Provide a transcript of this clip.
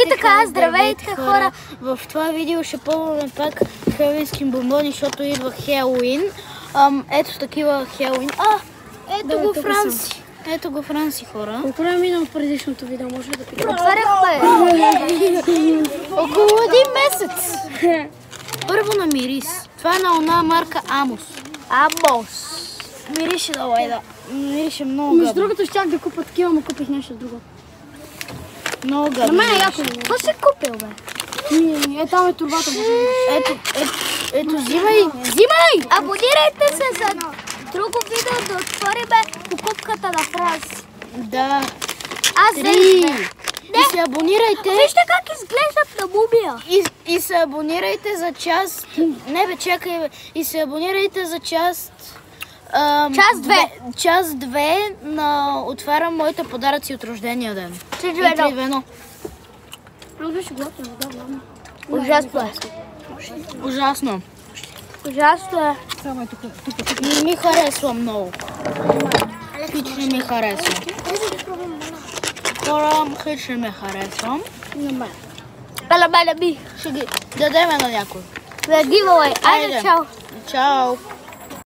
така, здравейте хора! В това видео ще пробваме пак хелуински бомбони, защото идва Хелуин. Ето такива Хелуин. Ето го Франси. Ето го Франси, хора. Колко време минало в предишното видео, може да питам? Отваряхме! Около 1 месец. Първо на мирис. Това е на една марка Амос. Амос! Мирише да. Мирише много Между гадно. другото щях да купа такива, но купих нещо друго. Много На гадно. мен е яко. Какво си купил, бе? Там е турбата, може да видиш. Ето, взимай! Абонирайте се за друго видео да отвориме покупката на Франси. Да. Аз взех. И се абонирайте. Вижте как изглеждат на мумия. И се абонирайте за част. Не бе, чакай бе. И се абонирайте за част. Част 2 на отварям моите подаръци от рождения ден. 3-2-1. Аз беше готово, да, ладно. Ужасно е. Ужасно. Ужасно е. Не ми харесва много. Хич не ми харесва. Хора, хич не ме харесва. На мен би. Ще ги дадеме на някой. Да, giveaway. Айде, чао. Чао.